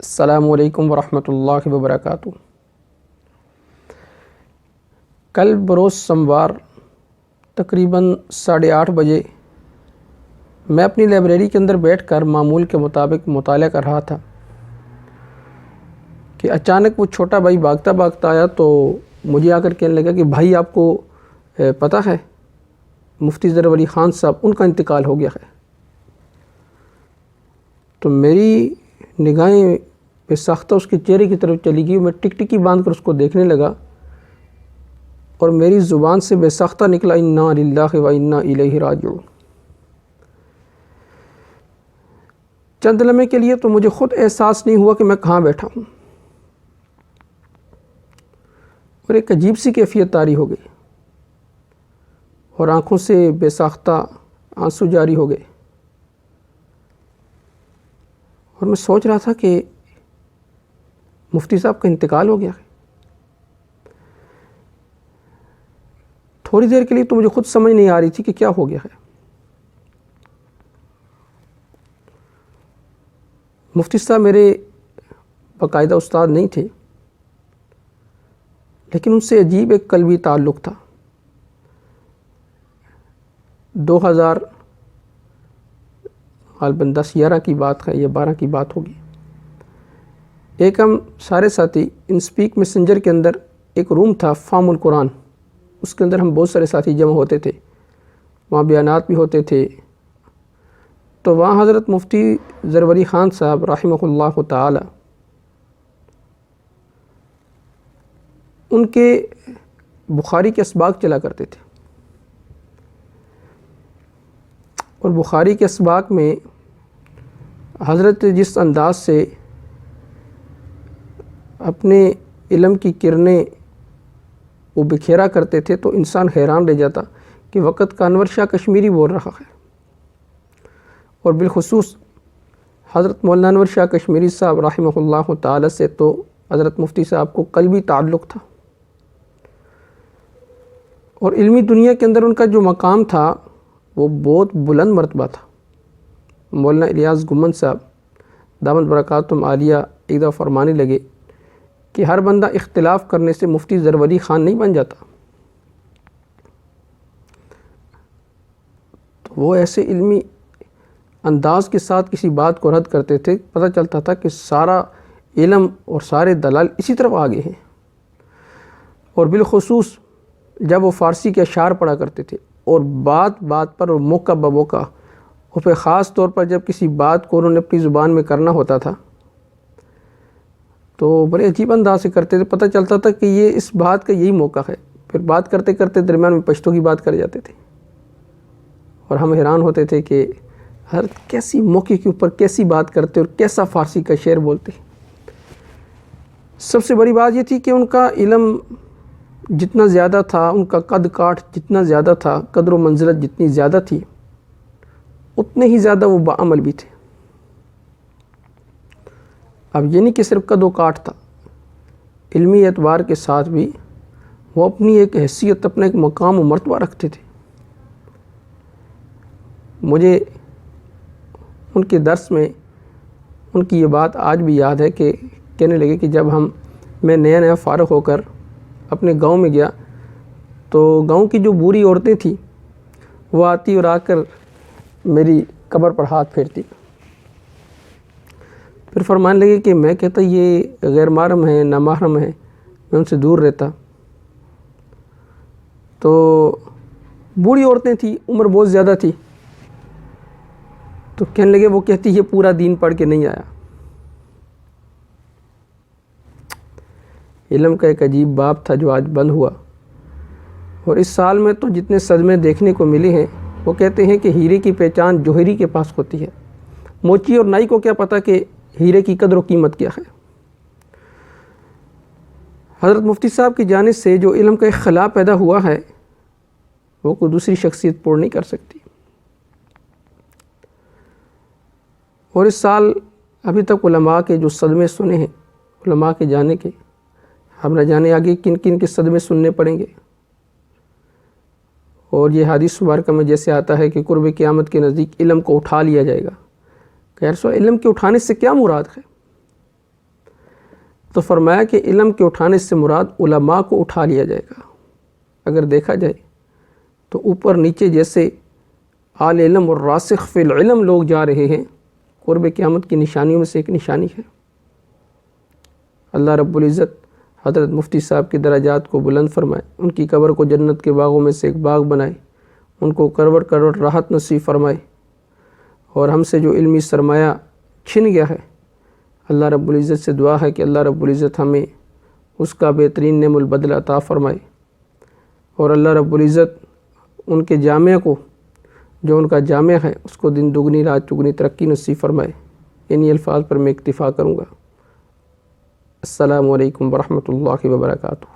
السلام علیکم ورحمۃ اللہ وبرکاتہ۔ کل بروز سوموار تقریباً 8:30 بجے میں اپنی لائبریری کے اندر بیٹھ کر معمول کے مطابق مطالعہ کر رہا تھا کہ اچانک وہ چھوٹا بھائی بھاگتا بھاگتا آیا تو مجھے آ کر کہنے لگا کہ بھائی آپ کو پتہ ہے مفتی ظفر علی خان صاحب ان کا انتقال ہو گیا ہے۔ تو میری نگاہیں بے ساختہ اس کے چہرے کی طرف چلی گئی۔ میں ٹکی باندھ کر اس کو دیکھنے لگا اور میری زبان سے بے ساختہ نکلا انا للہ و انا الیہ راجعون۔ چند لمحے کے لیے تو مجھے خود احساس نہیں ہوا کہ میں کہاں بیٹھا ہوں، اور ایک عجیب سی کیفیت طاری ہو گئی اور آنکھوں سے بے ساختہ آنسو جاری ہو گئے، اور میں سوچ رہا تھا کہ مفتی صاحب کا انتقال ہو گیا ہے۔ تھوڑی دیر کے لیے تو مجھے خود سمجھ نہیں آ رہی تھی کہ کیا ہو گیا ہے۔ مفتی صاحب میرے باقاعدہ استاد نہیں تھے، لیکن ان سے عجیب ایک قلبی تعلق تھا۔ 2010 غالباً 11 کی بات ہے یا 12 کی بات ہوگی۔ ایک ہم سارے ساتھی انسپیک میسنجر کے اندر ایک روم تھا فام القرآن، اس کے اندر ہم بہت سارے ساتھی جمع ہوتے تھے، وہاں بیانات بھی ہوتے تھے۔ تو وہاں حضرت مفتی ظفر علی خان صاحب رحمہ اللہ تعالی ان کے بخاری کے اسباق چلا کرتے تھے، اور بخاری کے اسباق میں حضرت جس انداز سے اپنے علم کی کرنیں وہ بکھیرا کرتے تھے تو انسان حیران رہ جاتا کہ وقت کا انور شاہ کشمیری بول رہا ہے، اور بالخصوص حضرت مولانا انور شاہ کشمیری صاحب رحمہ اللہ تعالی سے تو حضرت مفتی صاحب کو قلبی تعلق تھا، اور علمی دنیا کے اندر ان کا جو مقام تھا وہ بہت بلند مرتبہ تھا۔ مولانا الیاس گمن صاحب دامت برکاتہم عالیہ ایک دفعہ فرمانے لگے کہ ہر بندہ اختلاف کرنے سے مفتی ظفر علی خان نہیں بن جاتا۔ تو وہ ایسے علمی انداز کے ساتھ کسی بات کو رد کرتے تھے، پتہ چلتا تھا کہ سارا علم اور سارے دلائل اسی طرف آگے ہیں۔ اور بالخصوص جب وہ فارسی کے اشعار پڑھا کرتے تھے اور بات بات پر اور موقع بموقع، اور پھر خاص طور پر جب کسی بات کو انہوں نے اپنی زبان میں کرنا ہوتا تھا تو بڑے عجیب انداز سے کرتے تھے، پتہ چلتا تھا کہ یہ اس بات کا یہی موقع ہے۔ پھر بات کرتے کرتے درمیان میں پشتو کی بات کر جاتے تھے، اور ہم حیران ہوتے تھے کہ ہر کیسی موقع کے اوپر کیسی بات کرتے اور کیسا فارسی کا شعر بولتے۔ سب سے بڑی بات یہ تھی کہ ان کا علم جتنا زیادہ تھا، ان کا قد کاٹ جتنا زیادہ تھا، قدر و منزلت جتنی زیادہ تھی، اتنے ہی زیادہ وہ باعمل بھی تھے۔ اب یہ نہیں کہ صرف قد و کاٹ تھا، علمی اعتبار کے ساتھ بھی وہ اپنی ایک حیثیت، اپنا ایک مقام و مرتبہ رکھتے تھے۔ مجھے ان کے درس میں ان کی یہ بات آج بھی یاد ہے کہ کہنے لگے کہ جب میں نیا فارغ ہو کر اپنے گاؤں میں گیا تو گاؤں کی جو بوڑھی عورتیں تھیں وہ آتی اور آ کر میری قبر پر ہاتھ پھیرتی، پھر فرمانے لگے کہ میں کہتا یہ غیر محرم ہیں، نامحرم ہیں، میں ان سے دور رہتا۔ تو بوڑھی عورتیں تھیں، عمر بہت زیادہ تھی، تو کہنے لگے وہ کہتی یہ پورا دین پڑھ کے نہیں آیا۔ علم کا ایک عجیب باب تھا جو آج بند ہوا، اور اس سال میں تو جتنے صدمے دیکھنے کو ملے ہیں، وہ کہتے ہیں کہ ہیرے کی پہچان جوہری کے پاس ہوتی ہے۔ موچی اور نائی کو کیا پتہ کہ ہیرے کی قدر و قیمت کیا ہے۔ حضرت مفتی صاحب کی جانب سے جو علم کا ایک خلا پیدا ہوا ہے وہ کوئی دوسری شخصیت پور نہیں کر سکتی۔ اور اس سال ابھی تک علماء کے جو صدمے سنے ہیں، علماء کے جانے کے، ہم نہ جانے آگے کن کن کے صدمے سننے پڑیں گے۔ اور یہ حدیث مبارکہ میں جیسے آتا ہے کہ قرب قیامت کے نزدیک علم کو اٹھا لیا جائے گا، کہ رسول علم کے اٹھانے سے کیا مراد ہے؟ تو فرمایا کہ علم کے اٹھانے سے مراد علماء کو اٹھا لیا جائے گا۔ اگر دیکھا جائے تو اوپر نیچے جیسے اعلی علم اور راسخ فی العلم لوگ جا رہے ہیں، قرب قیامت کی نشانیوں میں سے ایک نشانی ہے۔ اللہ رب العزت حضرت مفتی صاحب کی درجات کو بلند فرمائے، ان کی قبر کو جنت کے باغوں میں سے ایک باغ بنائے، ان کو کروڑ کروڑ راحت نصیب فرمائے، اور ہم سے جو علمی سرمایہ چھن گیا ہے، اللہ رب العزت سے دعا ہے کہ اللہ رب العزت ہمیں اس کا بہترین نعم البدل عطا فرمائے، اور اللہ رب العزت ان کے جامعہ کو، جو ان کا جامعہ ہے، اس کو دن دگنی رات چگنی ترقی نصیب فرمائے۔ انہی الفاظ پر میں اکتفا کروں گا۔ السلام علیکم ورحمۃ اللہ وبرکاتہ۔